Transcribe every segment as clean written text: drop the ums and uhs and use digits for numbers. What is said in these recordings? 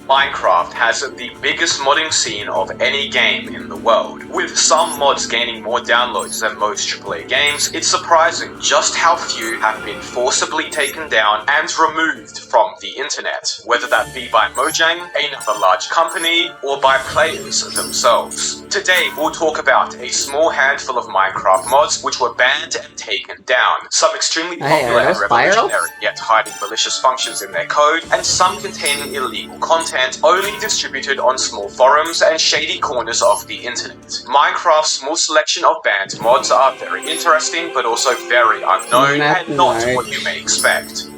Minecraft has the biggest modding scene of any game in the world. With some mods gaining more downloads than most AAA games, it's surprising just how few have been forcibly taken down and removed from the internet, whether that be by Mojang, another large company, or by players themselves. Today we'll talk about a small handful of Minecraft mods which were banned and taken down, some extremely popular and revolutionary yet hiding malicious functions in their code, and some containing illegal content only distributed on small forums and shady corners of the internet. Minecraft's small selection of banned mods are very interesting, but also very unknown and not what you may expect.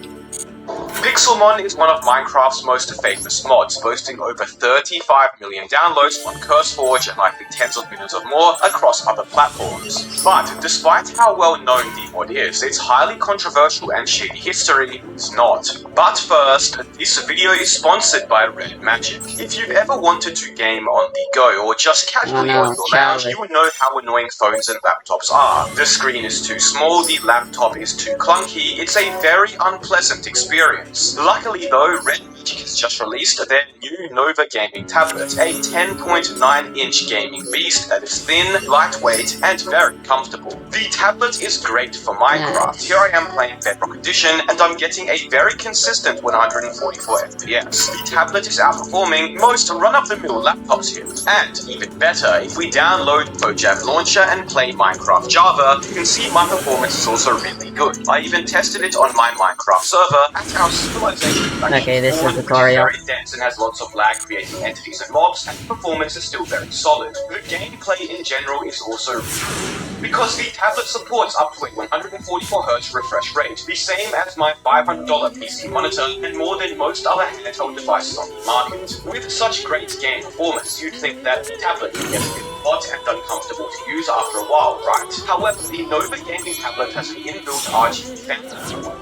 Pixelmon is one of Minecraft's most famous mods, boasting over 35 million downloads on CurseForge and likely tens of millions of more across other platforms. But despite how well known the mod is, its highly controversial and shady history is not. But first, this video is sponsored by Red Magic. If you've ever wanted to game on the go or just casually on your lounge, you would know how annoying phones and laptops are. The screen is too small, the laptop is too clunky, it's a very unpleasant experience. Luckily though, Red Magic has just released their new Nova gaming tablet, a 10.9-inch gaming beast that is thin, lightweight, and very comfortable. The tablet is great for Minecraft. Here I am playing Bedrock Edition, and I'm getting a very consistent 144 FPS. The tablet is outperforming most run-of-the-mill laptops here. And even better, if we download Mojang Launcher and play Minecraft Java, you can see my performance is also really good. I even tested it on my Minecraft server at our civilization. Okay, this is the tutorial. Very dense and has lots of lag creating entities and mobs, and the performance is still very solid. The gameplay in general is also because the tablet supports up to a 144Hz refresh rate, the same as my $500 PC monitor and more than most other handheld devices on the market. With such great game performance, you'd think that the tablet would get a bit hot and uncomfortable to use after a while, right? However, the Nova gaming tablet has an inbuilt RGB fan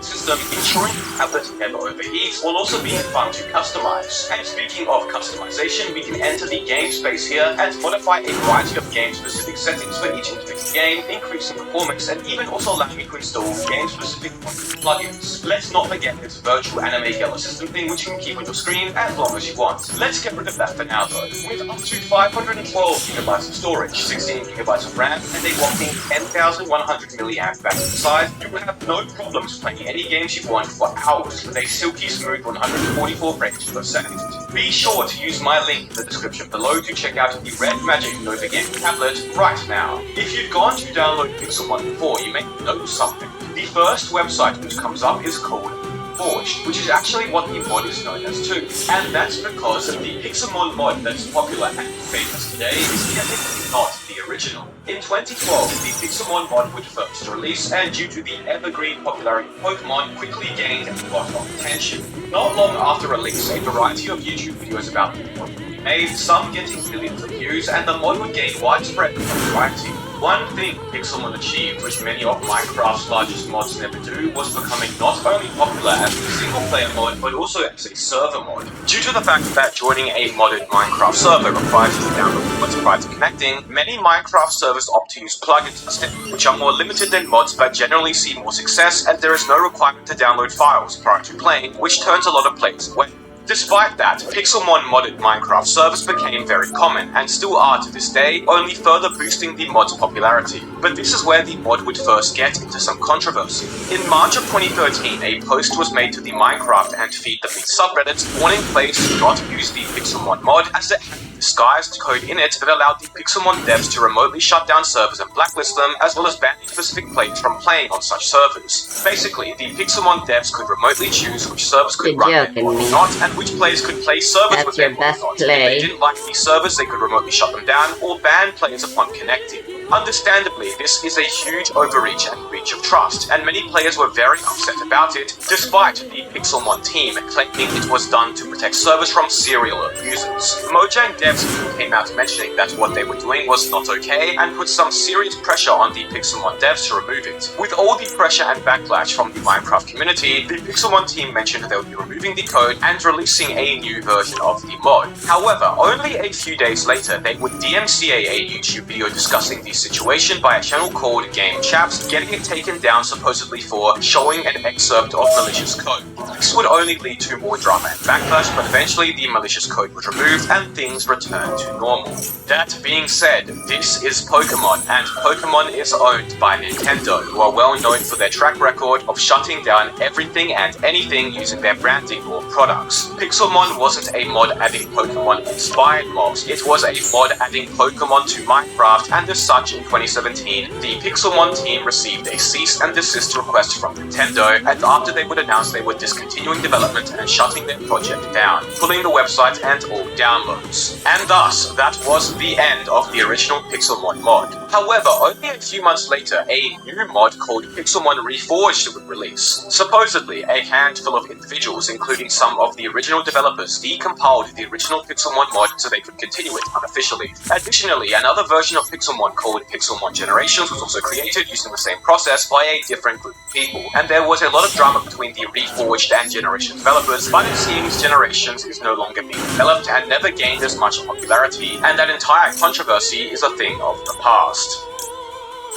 system, ensuring the tablet never overheats while also being fun to customize. And speaking of customization, we can enter the game space here and modify a variety of game-specific settings for each individual game, increasing performance and even also allowing you to install game-specific plugins. Let's not forget this virtual anime girl assistant thing which you can keep on your screen as long as you want. Let's get rid of that for now though. With up to 512GB of storage, 16GB of RAM, and a whopping 10,100 mAh battery size, you will have no problems playing any games you want for hours with a silky smooth 144 frames per second. Be sure to use my link in the description below to check out the Red Magic Nova Gaming tablet right now. If you've gone to download Pixelmon before, you may notice something. The first website which comes up is called Forged, which is actually what the mod is known as too. And that's because the Pixelmon mod that's popular and famous today is technically not the original. In 2012, the Pixelmon mod would first release, and due to the evergreen popularity of Pokemon, quickly gained a lot of attention. Not long after release, a variety of YouTube videos about the mod would be made, some getting millions of views, and the mod would gain widespread popularity. One thing Pixelmon achieved, which many of Minecraft's largest mods never do, was becoming not only popular as a single-player mod, but also as a server mod. Due to the fact that joining a modded Minecraft server requires you to download mods prior to connecting, many Minecraft servers opt to use plugins instead, which are more limited than mods but generally see more success, and there is no requirement to download files prior to playing, which turns a lot of players away. Despite that, Pixelmon modded Minecraft servers became very common, and still are to this day, only further boosting the mod's popularity. But this is where the mod would first get into some controversy. In March of 2013, a post was made to the Minecraft and Feed the Beat subreddits warning players to not use the Pixelmon mod as it had disguised code in it that allowed the Pixelmon devs to remotely shut down servers and blacklist them, as well as ban specific players from playing on such servers. Basically, the Pixelmon devs could remotely choose which servers could run them or not, and which players could play servers with them or not. If they didn't like these servers, they could remotely shut them down or ban players upon connecting. Understandably, this is a huge overreach and breach of trust, and many players were very upset about it, despite the Pixelmon team claiming it was done to protect servers from serial abusers. Mojang devs came out mentioning that what they were doing was not okay and put some serious pressure on the Pixelmon devs to remove it. With all the pressure and backlash from the Minecraft community, the Pixelmon team mentioned they would be removing the code and releasing a new version of the mod. However, only a few days later, they would DMCA a YouTube video discussing the situation by a channel called Game Chaps, getting it taken down supposedly for showing an excerpt of malicious code. This would only lead to more drama and backlash, but eventually the malicious code was removed and things returned to normal. That being said, this is Pokemon, and Pokemon is owned by Nintendo, who are well known for their track record of shutting down everything and anything using their branding or products. Pixelmon wasn't a mod adding Pokemon-inspired mobs, it was a mod adding Pokemon to Minecraft, and as such, in 2017, the Pixelmon team received a cease and desist request from Nintendo, and after they would announce they were discontinuing development and shutting their project down, pulling the website and all downloads. And thus, that was the end of the original Pixelmon mod. However, only a few months later, a new mod called Pixelmon Reforged would release. Supposedly, a handful of individuals, including some of the original developers, decompiled the original Pixelmon mod so they could continue it unofficially. Additionally, another version of Pixelmon called Pixelmon Generations was also created using the same process by a different group of people, and there was a lot of drama between the Reforged and Generations developers, but it seems Generations is no longer being developed and never gained as much popularity, and that entire controversy is a thing of the past.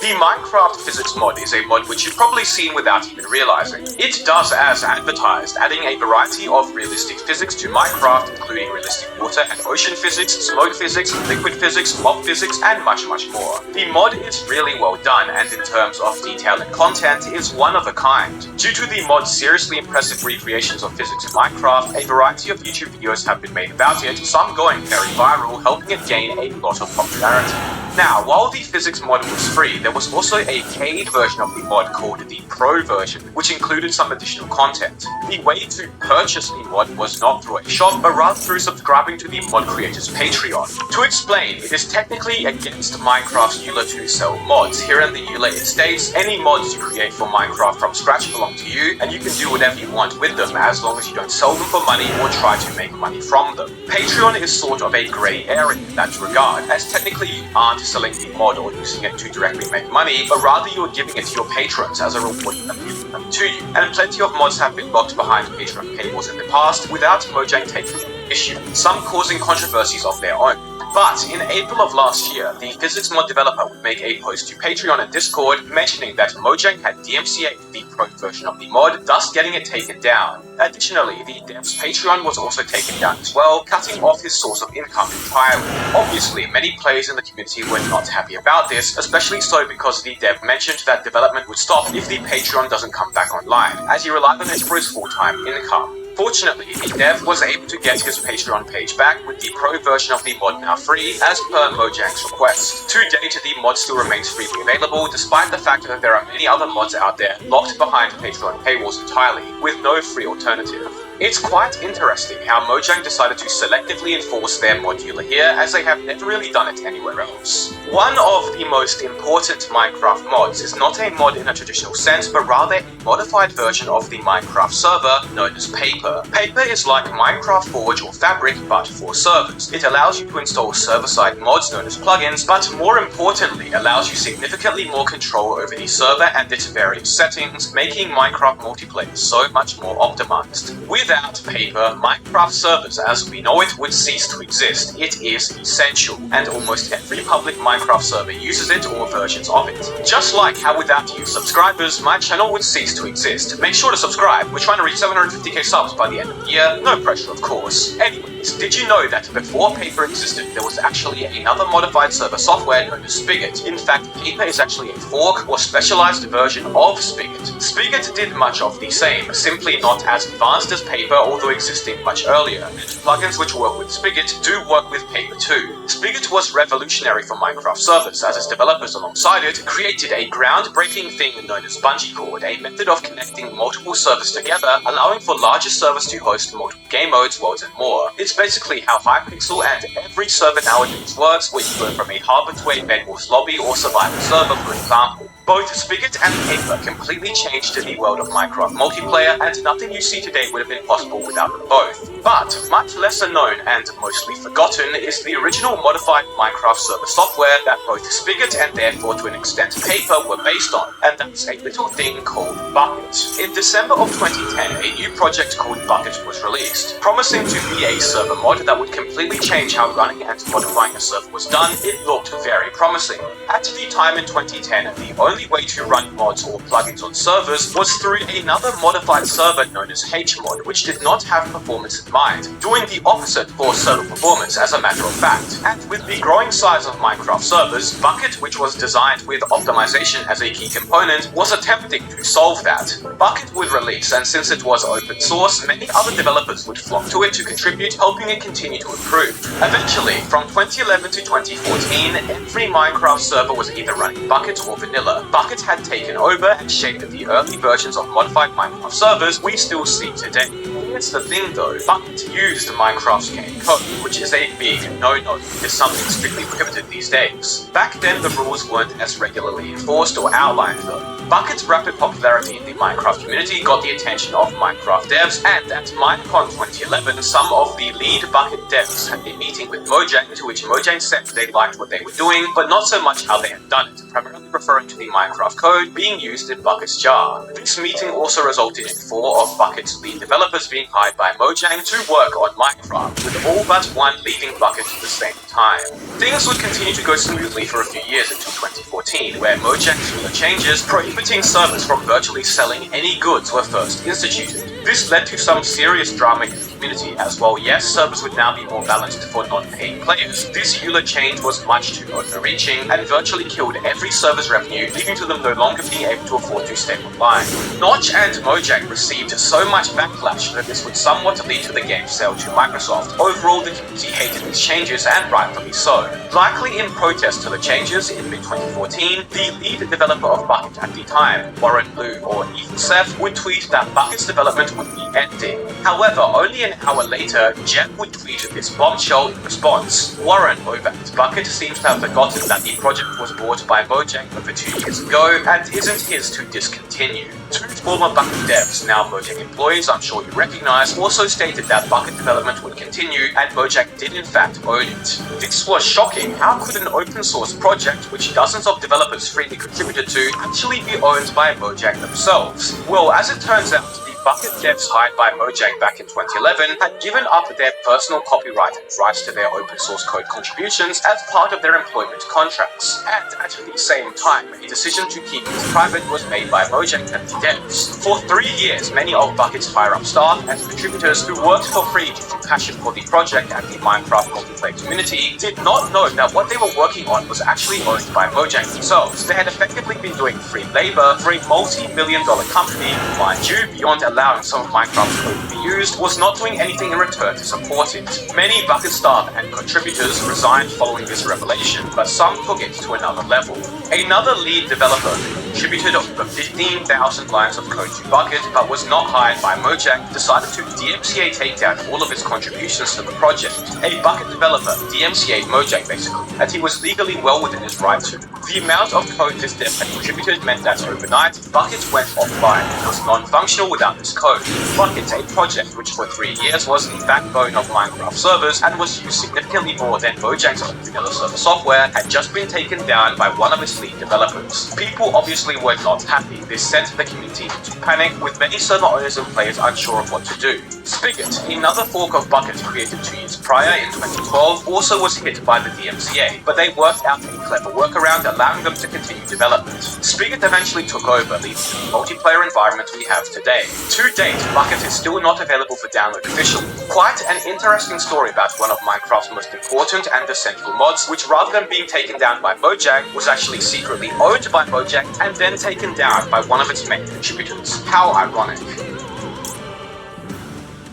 The Minecraft physics mod is a mod which you've probably seen without even realizing. It does as advertised, adding a variety of realistic physics to Minecraft, including realistic water and ocean physics, smoke physics, liquid physics, mob physics, and much more. The mod is really well done, and in terms of detail and content, is one of a kind. Due to the mod's seriously impressive recreations of physics in Minecraft, a variety of YouTube videos have been made about it, some going very viral, helping it gain a lot of popularity. Now, while the physics mod was free, there was also a paid version of the mod called the Pro version, which included some additional content. The way to purchase the mod was not through a shop, but rather through subscribing to the mod creator's Patreon. To explain, it is technically against Minecraft's EULA to sell mods. Here in the EULA it states, any mods you create for Minecraft from scratch belong to you, and you can do whatever you want with them as long as you don't sell them for money or try to make money from them. Patreon is sort of a grey area in that regard, as technically you aren't selling the mod or using it to directly make money, but rather you are giving it to your patrons as a reward for giving them to you. And plenty of mods have been locked behind Patreon paywalls in the past without Mojang taking the issue, some causing controversies of their own. But in April of last year, the physics mod developer would make a post to Patreon and Discord mentioning that Mojang had DMCA'd the pro version of the mod, thus getting it taken down. Additionally, the dev's Patreon was also taken down as well, cutting off his source of income entirely. Obviously, many players in the community were not happy about this, especially so because the dev mentioned that development would stop if the Patreon doesn't come back online, as he relied on it for his full-time income. Fortunately, the dev was able to get his Patreon page back with the pro version of the mod now free, as per Mojang's request. To date, the mod still remains freely available, despite the fact that there are many other mods out there locked behind Patreon paywalls entirely, with no free alternative. It's quite interesting how Mojang decided to selectively enforce their modular here, as they have never really done it anywhere else. One of the most important Minecraft mods is not a mod in a traditional sense, but rather a modified version of the Minecraft server known as Paper. Paper is like Minecraft Forge or Fabric, but for servers. It allows you to install server-side mods known as plugins, but more importantly, allows you significantly more control over the server and its various settings, making Minecraft multiplayer so much more optimized. Without Paper, Minecraft servers as we know it would cease to exist. It is essential, and almost every public Minecraft server uses it or versions of it. Just like how without you subscribers, my channel would cease to exist. Make sure to subscribe, we're trying to reach 750k subs by the end of the year, no pressure of course. Anyways, did you know that before Paper existed, there was actually another modified server software known as Spigot? In fact, Paper is actually a fork or specialized version of Spigot. Spigot did much of the same, simply not as advanced as Paper, although existing much earlier, and plugins which work with Spigot do work with Paper too. Spigot was revolutionary for Minecraft servers, as its developers alongside it created a groundbreaking thing known as bungee cord, a method of connecting multiple servers together, allowing for larger servers to host multiple game modes, worlds and more. It's basically how Hypixel and every server nowadays works, where you go from a harbor to a Bedwars lobby or survival server, for example. Both Spigot and Paper completely changed the world of Minecraft multiplayer, and nothing you see today would have been possible without them both. But much lesser known and mostly forgotten is the original modified Minecraft server software that both Spigot and therefore to an extent Paper were based on, and that's a little thing called Bucket. In December of 2010, a new project called Bucket was released. Promising to be a server mod that would completely change how running and modifying a server was done, it looked very promising. At the time in 2010, the only way to run mods or plugins on servers was through another modified server known as HMod, which did not have performance in mind, doing the opposite for server performance as a matter of fact. And with the growing size of Minecraft servers, Bucket, which was designed with optimization as a key component, was attempting to solve that. Bucket would release, and since it was open source, many other developers would flock to it to contribute, helping it continue to improve. Eventually, from 2011 to 2014, every Minecraft server was either running Bucket or vanilla. Bucket had taken over and shaped the early versions of modified Minecraft servers we still see today. Here's the thing though, Bucket used Minecraft's game code, which is a big no-no. It's something strictly prohibited these days. Back then the rules weren't as regularly enforced or outlined though. Bucket's rapid popularity in the Minecraft community got the attention of Minecraft devs, and at Minecon 2011, some of the lead Bucket devs had a meeting with Mojang, to which Mojang said they liked what they were doing, but not so much how they had done it, primarily referring to the Minecraft code being used in Bucket's jar. This meeting also resulted in 4 of Bucket's lead developers being hired by Mojang to work on Minecraft, with all but one leaving Bucket at the same time. Things would continue to go smoothly for a few years until 2014, where Mojang's ruler changes prohibiting servers from virtually selling any goods were first instituted. This led to some serious drama in the community, as well yes, servers would now be more balanced for non-paying players. This EULA change was much too overreaching and virtually killed every server's revenue, leading to them no longer being able to afford to stay online. Notch and Mojang received so much backlash that this would somewhat lead to the game's sale to Microsoft. Overall, the community hated these changes, and rightfully so. Likely in protest to the changes, in mid-2014, the lead developer of Bucket at the time, Warren Blue or even Seth, would tweet that Bucket's development would be ending. However, only an hour later, Jeff would tweet this bombshell in response. Warren over at Bucket seems to have forgotten that the project was bought by Mojang over 2 years ago and isn't his to discontinue. 2 former Bucket devs, now Mojang employees I'm sure you recognize, also stated that Bucket development would continue, and Mojang did in fact own it. This was shocking. How could an open source project, which dozens of developers freely contributed to, actually be owned by Mojang themselves? Well, as it turns out, the Bucket devs hired by Mojang back in 2011 had given up their personal copyright and rights to their open source code contributions as part of their employment contracts. And at the same time, a decision to keep this private was made by Mojang and the devs. For 3 years, many of Bucket's higher-up staff and contributors who worked for free due to passion for the project and the Minecraft multiplayer community did not know that what they were working on was actually owned by Mojang themselves. They had effectively been doing free labor for a multi-million-dollar company, mind you, beyond allowing some of Minecraft's code to be used, was not doing anything in return to support it. Many Bucket staff and contributors resigned following this revelation, but some took it to another level. Another lead developer contributed over 15,000 lines of code to Bucket, but was not hired by Mojang, decided to DMCA take down all of his contributions to the project. A Bucket developer DMCA'd Mojang basically, and he was legally well within his right to. The amount of code this dev had contributed meant that overnight, Bucket went offline. It was non-functional without this code. Bucket, a project which for 3 years was the backbone of Minecraft servers and was used significantly more than Mojang's own vanilla server software, had just been taken down by one of its lead developers. People obviously were not happy. This sent the community into panic, with many server owners and players unsure of what to do. Spigot, another fork of Bucket created 2 years prior in 2012, also was hit by the DMCA, but they worked out a clever workaround allowing them to continue development. Spigot eventually took over, leading to the multiplayer environment we have today. To date, Bucket is still not available for download officially. Quite an interesting story about one of Minecraft's most important and essential mods, which rather than being taken down by Mojang, was actually secretly owned by Mojang and then taken down by one of its main contributors. How ironic.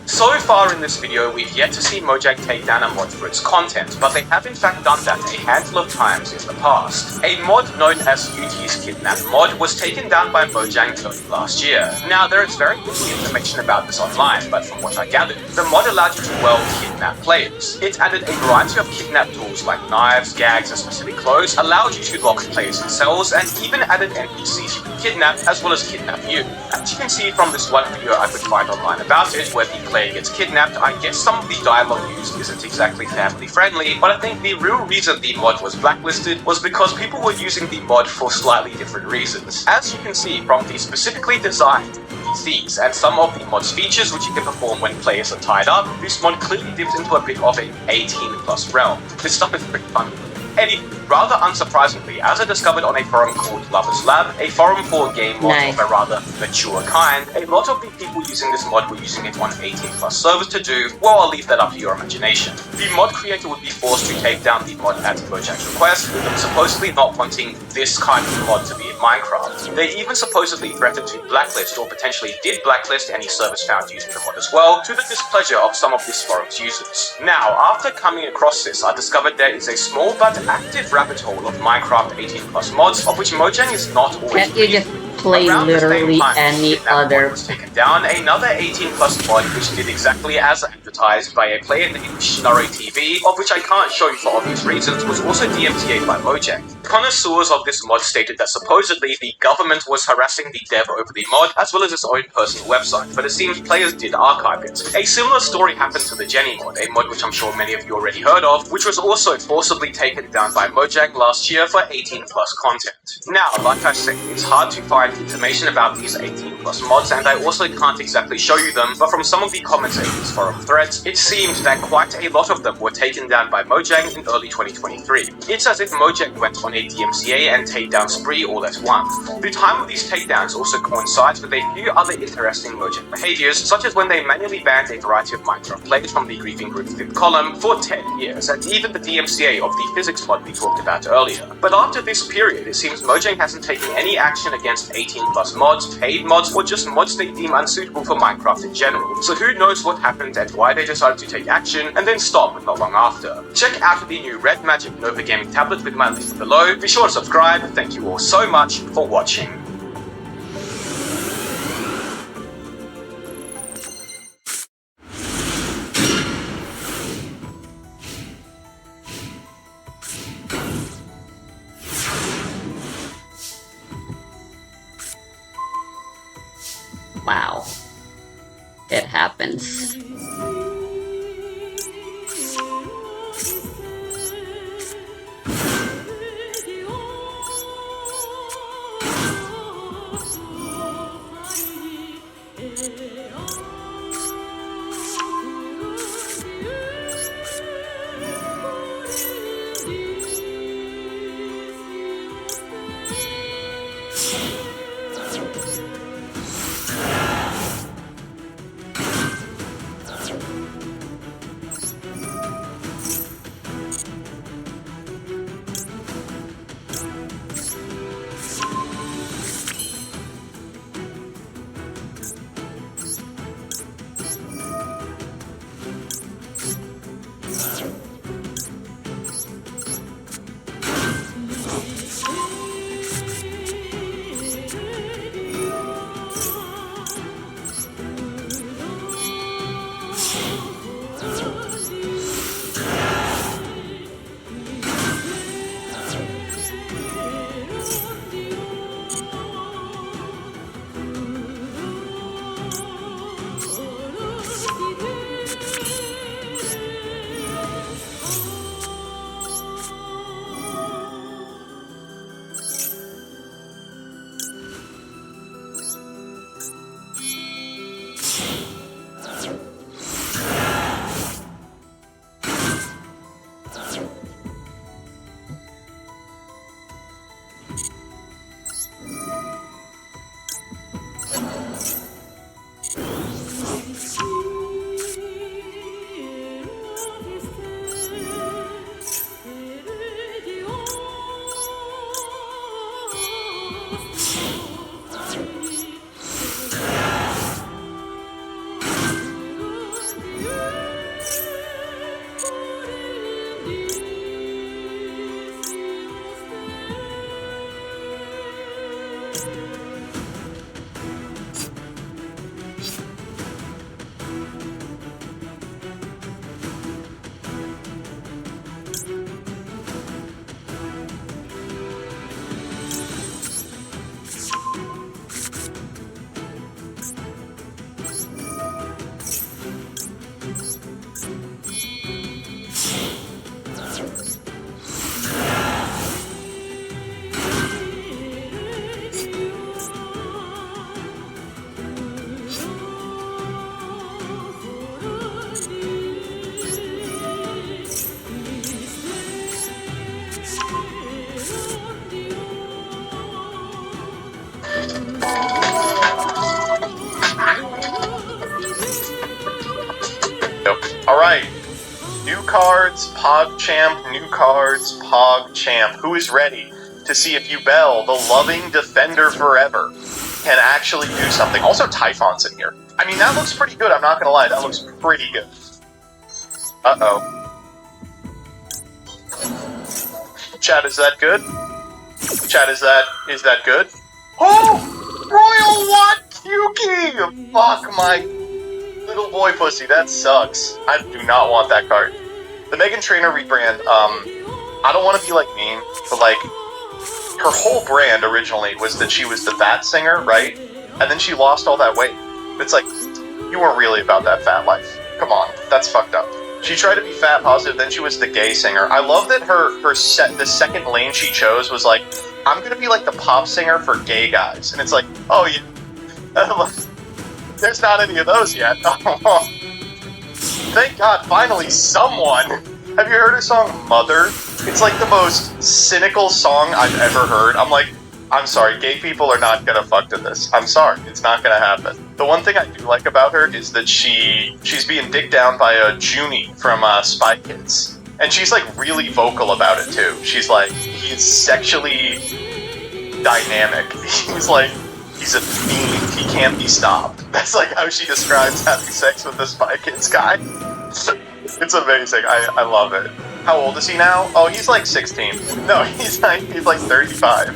So far in this video, we've yet to see Mojang take down a mod for its content, but they have in fact done that a handful of times in the past. A mod known as Yuji's Kidnap mod was taken down by Mojang early last year. Now, there is very little information about this online, but from what I gathered, the mod allowed you to, well, kidnap players. It added a variety of kidnap tools like knives, gags, and specific clothes, allowed you to lock players in cells, and even added NPCs you could kidnap, as well as kidnap you. As you can see from this one video I could find online about it, where the player gets kidnapped, I guess some of the dialogue used isn't exactly family friendly, but I think the real reason the mod was blacklisted was because people were using the mod for slightly different reasons. As you can see from the specifically designed NPCs and some of the mod's features which you can perform when players are tied up, this mod clearly dips into a bit of an 18+ realm. This stuff is pretty fun. Anyway, rather unsurprisingly, as I discovered on a forum called Lovers Lab, a forum for game mods of a rather mature kind, a lot of the people using this mod were using it on 18+ servers to do, well, I'll leave that up to your imagination. The mod creator would be forced to take down the mod at Mojang's request, with them supposedly not wanting this kind of mod to be in Minecraft. They even supposedly threatened to blacklist or potentially did blacklist any servers found using the mod as well, to the displeasure of some of this forum's users. Now, after coming across this, I discovered there is a small but active rabbit hole of Minecraft 18+ mods, of which Mojang is not always Can't you just play literally any other? Was taken down another 18+ mod which did exactly as advertised by a player named Shinore TV, of which I can't show you for obvious reasons, was also DMCA'd by Mojang. Connoisseurs of this mod stated that supposedly the government was harassing the dev over the mod, as well as its own personal website, but it seems players did archive it. A similar story happened to the Jenny mod, a mod which I'm sure many of you already heard of, which was also forcibly taken down by Mojang last year for 18+ content. Now, like I said, it's hard to find information about these 18+ mods, and I also can't exactly show you them, but from some of the commentators' forum threads, it seemed that quite a lot of them were taken down by Mojang in early 2023. It's as if Mojang went on a DMCA and takedown spree all at once. The time of these takedowns also coincides with a few other interesting Mojang behaviors, such as when they manually banned a variety of Minecraft players from the griefing group Fifth Column for 10 years, and even the DMCA of the physics mod we talked about earlier. But after this period, it seems Mojang hasn't taken any action against 18+ mods, paid mods, or just mods they deem unsuitable for Minecraft in general. So who knows what happened and why they decided to take action and then stop not long after. Check out the new Red Magic Nova Gaming tablet with my link below. Be sure to subscribe. Thank you all so much for watching. Wow. It happens. Alright. New cards, PogChamp, new cards, PogChamp. Who is ready to see if Yubel, the loving defender forever, can actually do something? Also, Typhon's in here. I mean, that looks pretty good, I'm not gonna lie. That looks pretty good. Uh-oh. Chat, is that good? Chat, is that good? Oh! Royal Watt Yuki! Fuck my little boy pussy, that sucks. I do not want that card. The Megan Trainor rebrand, I don't want to be like mean, but like, her whole brand originally was that she was the That singer, right? And then she lost all that weight. It's like, you weren't really about that fat life. Come on, that's fucked up. She tried to be fat positive, then she was the gay singer. I love that the second lane she chose was like, I'm gonna be like the pop singer for gay guys. And it's like, oh yeah, there's not any of those yet. Thank God, finally someone! Have you heard her song Mother? It's like the most cynical song I've ever heard. I'm like, I'm sorry, gay people are not gonna fuck to this. I'm sorry, it's not gonna happen. The one thing I do like about her is that she's being dicked down by a Junie from Spy Kids. And she's like really vocal about it too. She's like, he's sexually dynamic. He's a fiend, he can't be stopped. That's like how she describes having sex with the Spy Kids guy. It's amazing, I love it. How old is he now? Oh, he's like 16. No, he's like 35.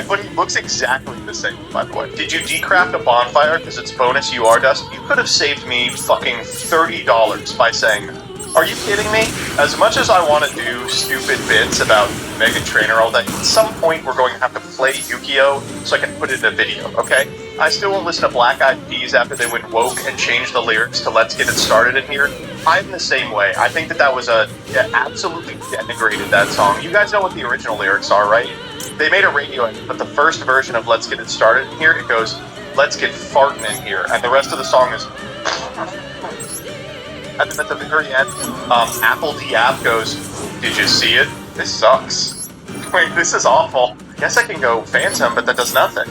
But he looks exactly the same, by the way. Did you decraft a bonfire because it's bonus UR dust? You could have saved me fucking $30 by saying that. Are you kidding me? As much as I want to do stupid bits about Megan Trainor all day, at some point we're going to have to play Yu-Gi-Oh! So I can put it in a video, okay? I still won't listen to Black Eyed Peas after they went woke and changed the lyrics to Let's Get It Started in here. I'm the same way. I think that was absolutely denigrated, that song. You guys know what the original lyrics are, right? They made a radio edit, but the first version of Let's Get It Started in here, it goes, let's get farting in here, and the rest of the song is... And then at the very end, Apple D App goes, did you see it? This sucks. Wait, this is awful. I guess I can go Phantom, but that does nothing.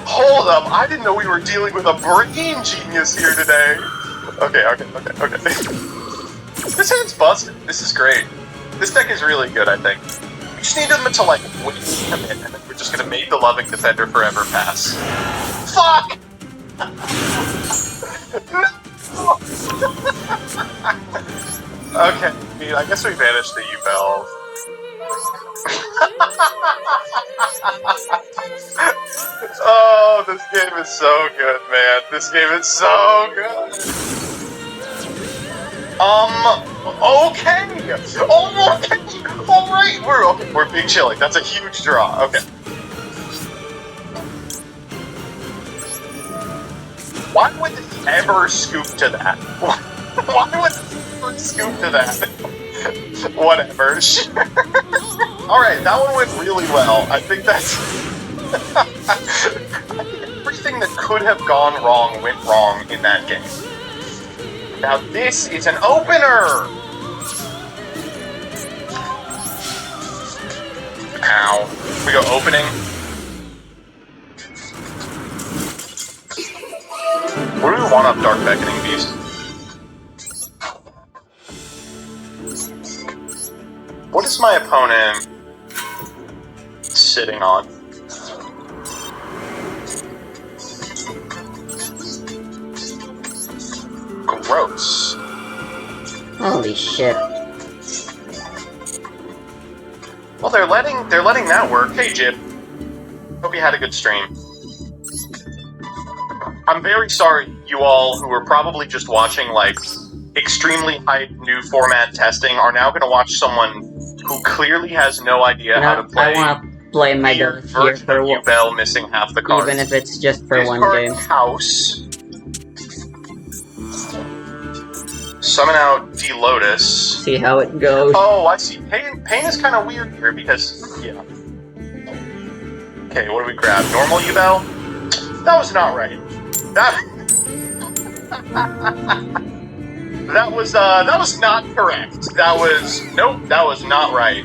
Hold up, I didn't know we were dealing with a brain genius here today. Okay. This hand's busted. This is great. This deck is really good, I think. We just need them to, like, wait and come in, and then we're just gonna make the Loving Defender forever pass. Fuck! Okay, I guess we managed the Yubel. Oh, this game is so good, man. This game is so good. Okay! Alright, we're being chilly. That's a huge draw. Okay. Why would this ever scoop to that? Why would this ever scoop to that? Whatever. Alright, that one went really well. I think that's... I think everything that could have gone wrong went wrong in that game. Now this is an opener! Ow. We go opening. What do we want up Dark Beckoning Beast? What is my opponent sitting on? Gross. Holy shit. Well, they're letting that work. Hey, Jib. Hope you had a good stream. I'm very sorry, you all who were probably just watching, like, extremely hype new format testing are now going to watch someone who clearly has no idea how to play. I want to play my weird Dota here version for of Yubel missing half the cards. even if it's just for one Discard game. House. Summon out D-Lotus. See how it goes. Oh, I see. Pain is kind of weird here because, yeah. Okay, what do we grab? Normal Yubel? That was not right. That was not correct. That was not right.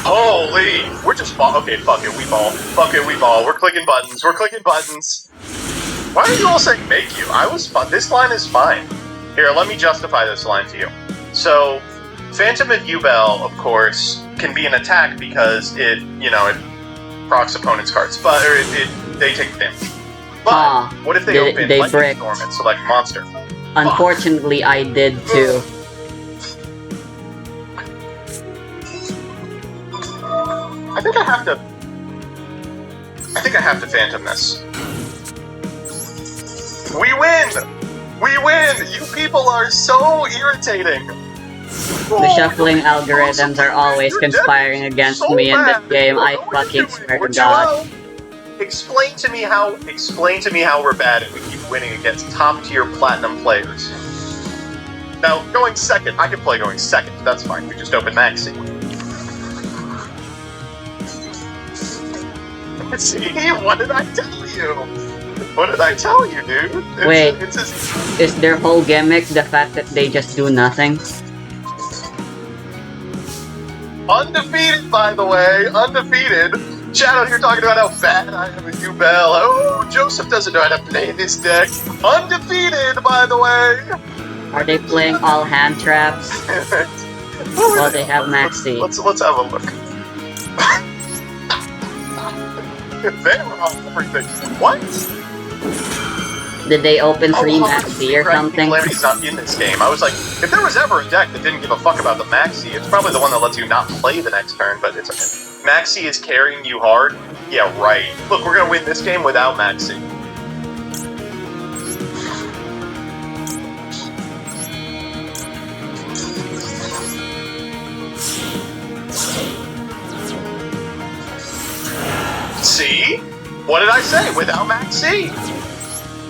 Holy, we're just okay, fuck it, we ball. Fuck it, we ball. We're clicking buttons. Why are you all saying make you? I was fun. This line is fine. Here, let me justify this line to you. So, Phantom of Yubel, of course, can be an attack because it procs opponent's cards, but they take damage. But what if they open Lightning Storm and select monster? Unfortunately, I did too. I think I have to Phantom this. We win! We win! You people are so irritating! The shuffling algorithms are always conspiring against me in this game, I fucking swear to God. Explain to me how we're bad and we keep winning against top-tier platinum players. Now, going second, I can play going second, that's fine, we just open Maxi. See, what did I tell you? What did I tell you, dude? Wait, is their whole gimmick the fact that they just do nothing? Undefeated, by the way, undefeated. Chat out here talking about how bad I am at Yubel. Oh, Joseph doesn't know how to play this deck. Undefeated, by the way. Are they playing all hand traps? Well, they have Maxi. Let's have a look. They were on everything. What? Did they open 3 Maxi or something? Calamity's not in this game. I was like, if there was ever a deck that didn't give a fuck about the Maxi, it's probably the one that lets you not play the next turn, but it's okay. Maxi is carrying you hard? Yeah, right. Look, we're gonna win this game without Maxi. See? What did I say? Without Maxi?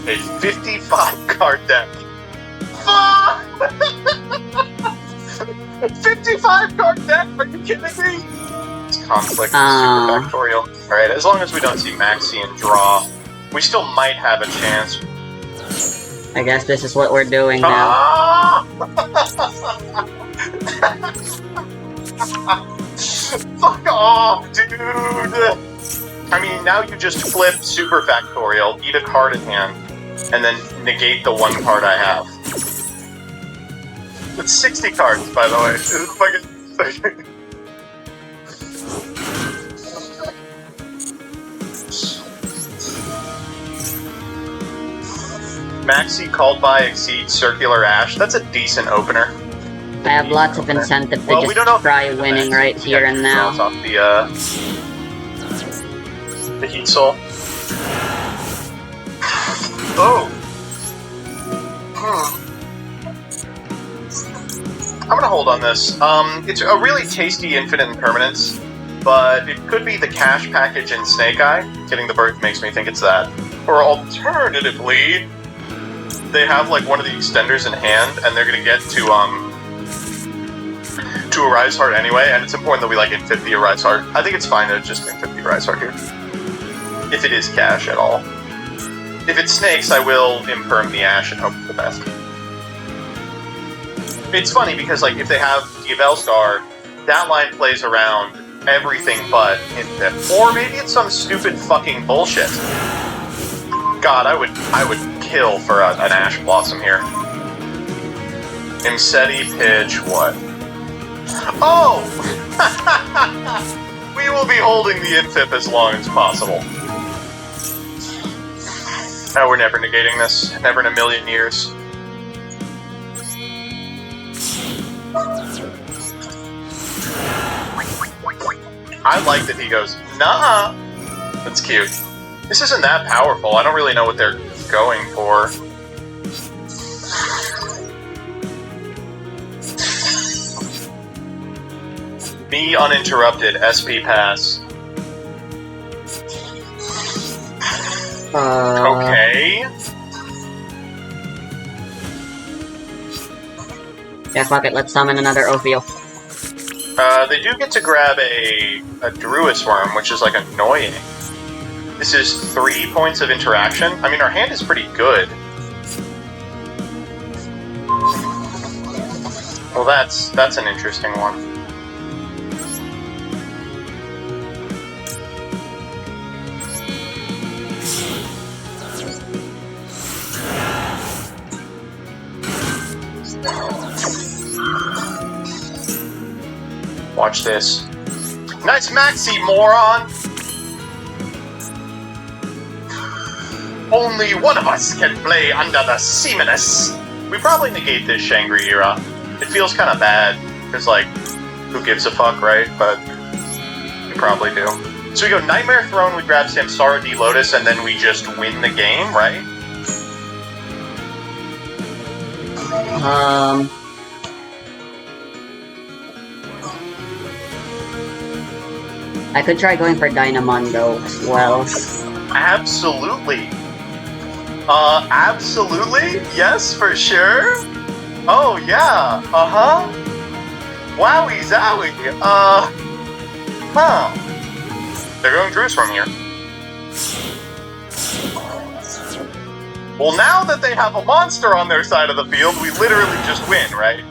A 55 card deck. Fuck! 55 card deck? Are you kidding me? It's conflict super factorial. Alright, as long as we don't see Maxi and draw, we still might have a chance. I guess this is what we're doing now. Fuck off, dude! I mean, now you just flip super factorial, eat a card in hand, and then negate the one card I have. It's 60 cards, by the way. It's fucking... Maxi called by exceed circular ash. That's a decent opener. I have lots of incentive to just try winning right here and now. Off the Heat Soul. Oh! I'm gonna hold on this. It's a really tasty infinite impermanence, but it could be the cash package in Snake Eye. Getting the birth makes me think it's that. Or alternatively, they have like one of the extenders in hand, and they're gonna get to Arise Heart anyway, and it's important that we like infit the Arise Heart. I think it's fine to just infit the Arise Heart here. If it is cash at all. If it's snakes, I will imperm the ash and hope for the best. It's funny because, like, if they have Diabell Star, that line plays around everything but infit. Or maybe it's some stupid fucking bullshit. God, I would kill for an Ash Blossom here. Imseti, Pidge, what? Oh! We will be holding the infip as long as possible. Oh, we're never negating this. Never in a million years. I like that he goes, nah. That's cute. This isn't that powerful. I don't really know what they're going for. Me uninterrupted, SP pass. Okay. Yeah, fuck it, let's summon another Ophiel. They do get to grab a Druis Worm, which is like annoying. This is 3 points of interaction. I mean, our hand is pretty good. Well, that's an interesting one. Watch this. Nice maxi, moron! Only one of us can play under the Seamanus. We probably negate this Shangri-Era. It feels kind of bad, because, like, who gives a fuck, right? But we probably do. So we go Nightmare Throne, we grab Samsara D Lotus, and then we just win the game, right? I could try going for Dynamondo as well. Absolutely. Absolutely? Yes, for sure? Oh, yeah. Uh-huh. Wowie zowie. Huh. They're going Druis from here. Well, now that they have a monster on their side of the field, we literally just win, right?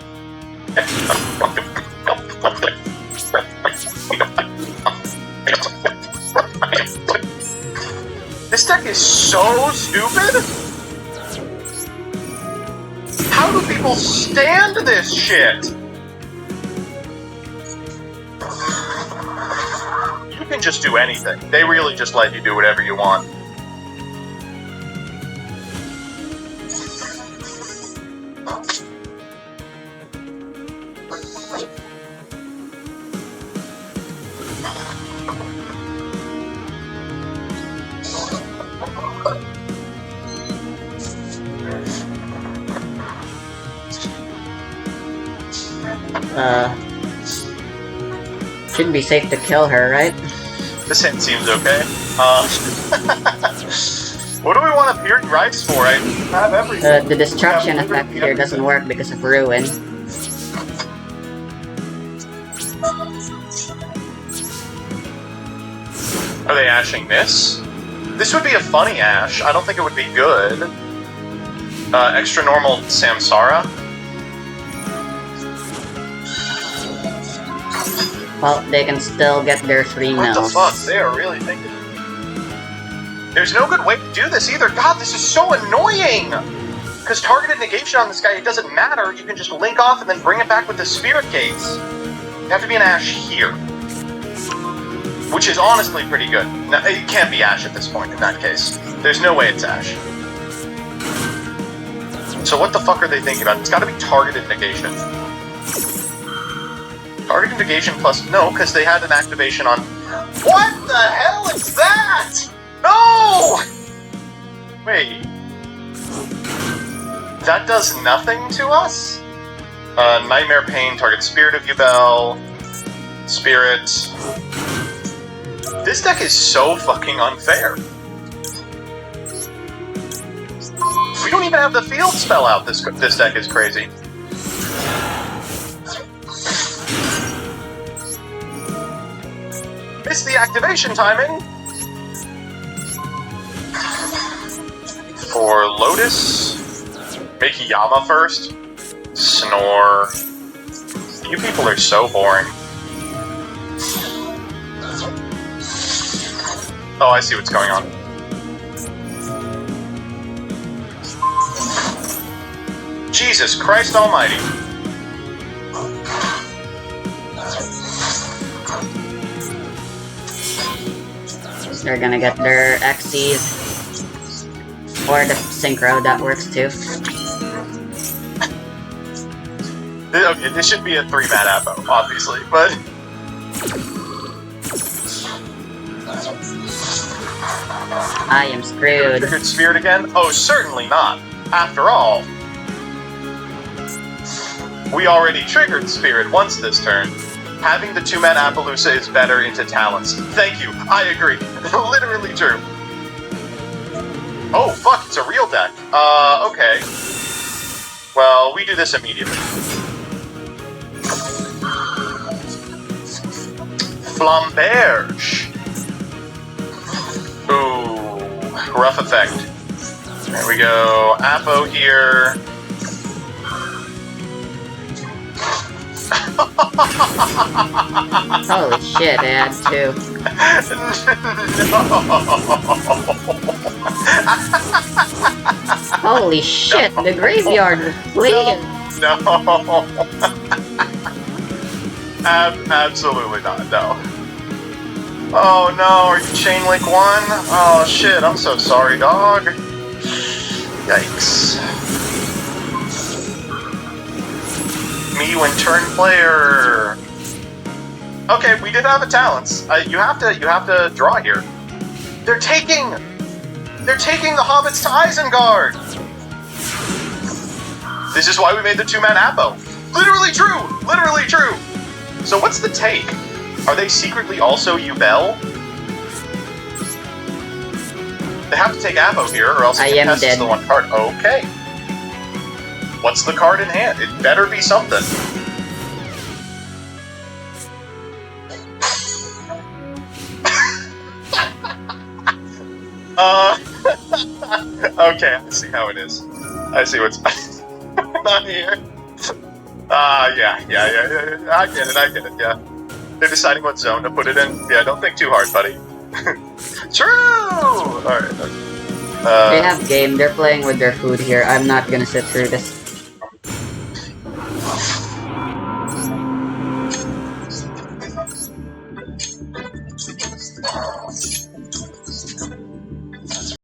This deck is so stupid! How do people stand this shit? You can just do anything. They really just let you do whatever you want. Should be safe to kill her, right? This hint seems okay. What do we want a Fury Rice for? I have everything. The destruction effect here doesn't work because of Ruin. Are they ashing this? This would be a funny ash. I don't think it would be good. Extra normal Samsara. Well, they can still get their 3 What mils. the fuck? They are really thinking. There's no good way to do this either. God, this is so annoying! Because targeted negation on this guy, it doesn't matter. You can just link off and then bring it back with the Spirit Gates. You have to be an Ash here. Which is honestly pretty good. No, it can't be Ash at this point in that case. There's no way it's Ash. So what the fuck are they thinking about? It's gotta be targeted negation. Targeted negation plus... No, because they had an activation on... What the hell is that? No! Wait. That does nothing to us? Nightmare Pain, target Spirit of Yubel. Spirit... This deck is so fucking unfair. We don't even have the field spell out. This deck is crazy. Missed the activation timing. For Lotus, make Yama first. Snore. You people are so boring. Oh, I see what's going on. Jesus Christ Almighty. They're gonna get their Xyz. Or the Synchro, that works too. Okay, this should be a 3-man Apo, obviously, but... I am screwed. Triggered Spirit again? Oh, certainly not. After all, we already triggered Spirit once this turn. Having the 2-man Appaloosa is better into talents. Thank you, I agree. Literally true. Oh, fuck, it's a real deck. Okay. Well, we do this immediately. Flamberge. Ooh, rough effect. There we go. Appo here. Holy shit, add 2. Holy shit, the graveyard was clean. No. Absolutely not, no. Oh no, are you Chain Link 1? Oh shit, I'm so sorry, dog. Yikes. Me when turn player. Okay, we did have a talents. You have to draw here. They're taking the hobbits to Isengard. This is why we made the 2-man Appo. Literally true. Literally true. So what's the take? Are they secretly also Yubel? They have to take Appo here, or else I am contest dead. the 1 card. Okay. What's the card in hand? It better be something. Okay, I see how it is. I see what's not here. Yeah. I get it, yeah. They're deciding what zone to put it in. Yeah, don't think too hard, buddy. True! Alright. They have game, they're playing with their food here. I'm not gonna sit through this.